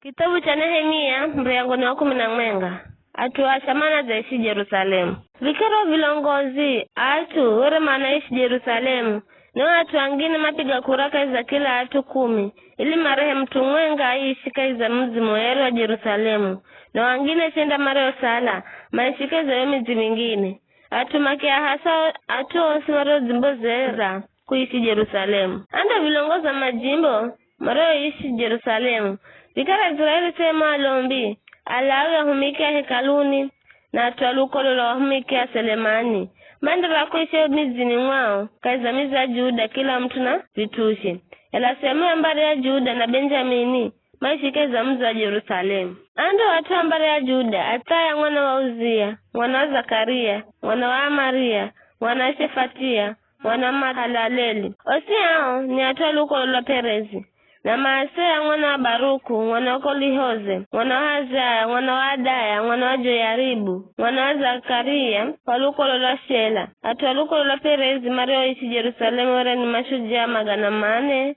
Kitabu cha Nehemia mriangoni wa 10 atuashamana zaishi Yerusalemu. Vikaro vilongozi atu were manaishi Yerusalemu na watu wengine mapiga kuraka za kila watu 10 ili marehemu mtu mwenga aishika za mji mwero wa Yerusalemu na wengine chenda mareo sala maishika za miji mingine atumakia hasa atu osimaro zimbo zera kuishi Yerusalemu. Anda vilongoza majimbo mareo ishi Yerusalemu. Vikara Israeli sema alombi alawi ahumikia hekaluni na atualukolo la ahumikia Selemani. Mandara kuishe mizini mwao kaizamizi ya Juda kila mtu na vitushi. Ela sehemu ambari ya Juda na Benjamini maishike za mzi wa Yerusalemu. Ando watu ambari ya Juda Ataya mwana wa Uzia, mwana wa Zakaria, mwana wa Amaria, mwana wa Shefatia, mwana wa Mahalaleli. Osi hao ni atualukolo la Perezi. Na Maasea mwana wa Baruku, mwana wa Kolihoze, mwana wa Hazaya, mwana wa Adaya, mwana wa Joyaribu, mwana wa Zakaria, walukolo la Shela. Atualukolo la Perezi mareo ishi Yerusalemu were ni mashujaa 498.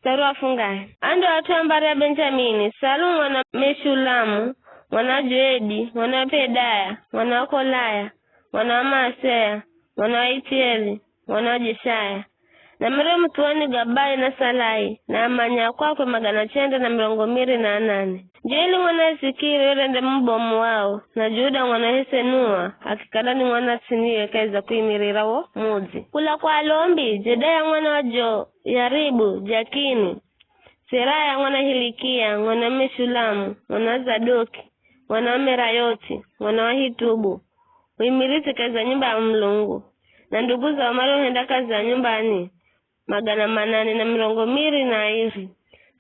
Saru afungaye. Ando watu ambari ya Benjamini, Salu mwana Meshulamu, mwana Joedi, mwana Pedaya, mwana Kolaya, mwana Maasea, mwana Itieli, mwana Jeshaya. Na mre mtuani Gabai na Salai na amanya kwakwe 928. Jeli mwana Sikiri werende mbomu wao na Juda mwana Hesenua akikalani mwana Siniwe kaiza kuimirira wo muzi. Kula kwa alombi Jedaya mwana wa Joyaribu Jakini, Seraya mwana Hilikia, mwana Meshulamu, mwana Zadoki, mwana Merayoti, mwana wa Hitubu uimirisi kaiza nyumba ya Mlungu. Na ndugu za Omaro henda kazi za nyumbani 820.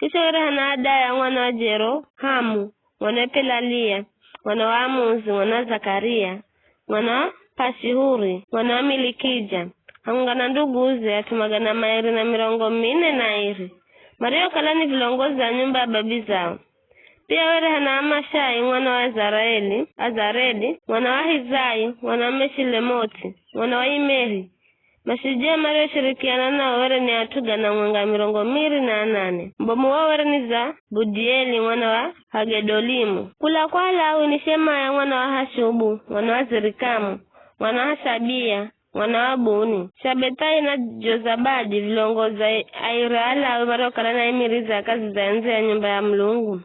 Kisha were hana Adaya mwana wa Jerohamu, mwana wa Pelalia, mwana wa Amuzi, mwana wa Zakaria, mwana wa Pashihuri, mwana wa Milikija. Hangana ndugu uze atu 240. Mario kalani vilongozi za nyumba ya babi zao. Pia were hana Amashai mwana wa Azaredi, mwana wa Hizai, mwana wa Meshilemoti, mwana wa Imeri. Mashujaa mario shirikiana na were ni atuga na mwanga 208. Mbomu wa were ni za Budieli mwana wa Hagedolimu. Kula kwa Lawi ni Shemaya mwana wa Hashubu, mwana wa Zirikamu, mwana wa Shabia, mwana wa Buni. Shabetai na Jozabadi vilongoza Aira Lawi mario kalana imiriza kazi za nje ya nyumba ya Mlungu.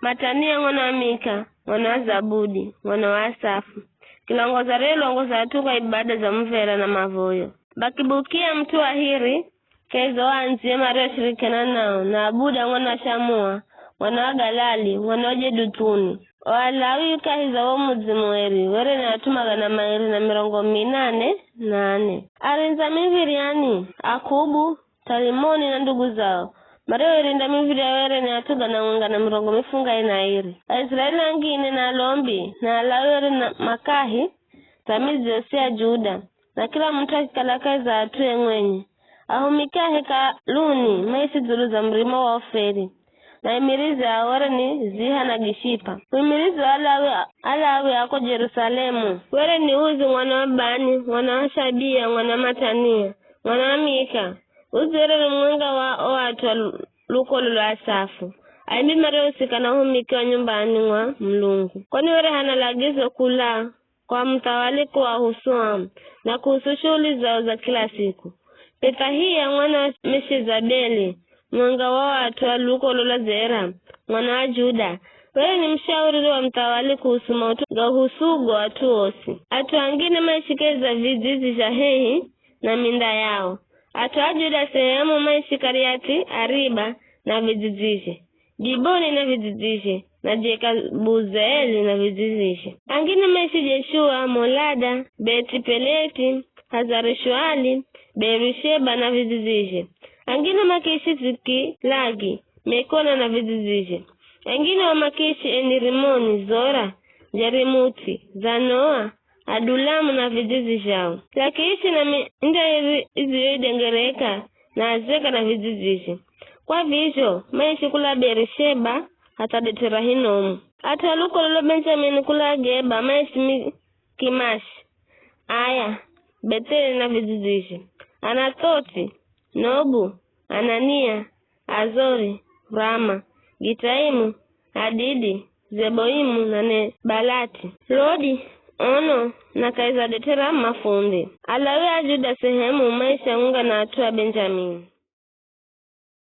Matania mwana wa Mika, mwana wa Zabudi, mwana wa Asafu. Kilongoza relo ongoza atuka ibada za mvera na mavoyo. Bakibukia mtu wa Hiri kezo anzie mario shirikana nao na Abuda mwana Shamua, mwana wa Galali, mwana wa Jedutuni. Walawi kahiza wa muzimweri were na atuma 808. Arinza miviriani Akubu, Talimoni na ndugu zao. Mario irinda miviri were na atuga na mwanga na 209. Israeli wengine na alombi na alawi were na Makahi tamizi yosia Juda. Na kila mtu akikalakaza atue mwenye. Ahumikia hekaluni maisi zulu za mrima wa Oferi. Na imirizi awara ni Ziha na Gishipa. Imirizi alawi ako Yerusalemu. Were ni Uzi mwana wa Bani, mwana wa Shabia, mwana wa Matania, mwana wa Mika. Uzi were ni mwenga wa watu wa lukolo la Asafu. Aimbi mario usika na humikia nyumbani wa Mlungu. Kwani were hana lagizo kula kwa mtawaliko wa Husuam na kuhusu shughuli zao za kila siku. Petahia mwana wa Meshezabeli, mwanga wa watu wa lukolo la Zera, mwana wa Juda. Wewe ni mshauri wa mtawali kuhusu mautu ga husugo watu osi. Atu wengine maishikeza vizizi za Hehi na minda yao. Atu wa Juda sehemu maishikariati Ariba na vizizishe, Diboni na vizizishe, na Jekabuzeeli na vizizishe. Angine maishi Jeshua, Molada, Beti Peleti, Hazarishuali, Berisheba na vizizishe. Angine makishi Zikilagi, Mekona na vizizishe. Angine wa makishi Enirimoni, Zora, Jerimuti, Zanoa, Adulamu na vizizishao. Lakiishi na minda izi dengereka na Azeka na vizizishe. Kwa vizho, maishi kula Berisheba hata Deterahinomu. Ata lukolo la Benjamin kula Geba maishi Kimashi, Aya, Beteli na vizizishe. Anatoti, Nobu, Anania, Azori, Rama, Gitaimu, Adidi, Zeboimu na Nebalati, Lodi, Ono na Kaizadetera mafundi. Alawi ya Juda sehemu maisha unga na hatua Benjamini.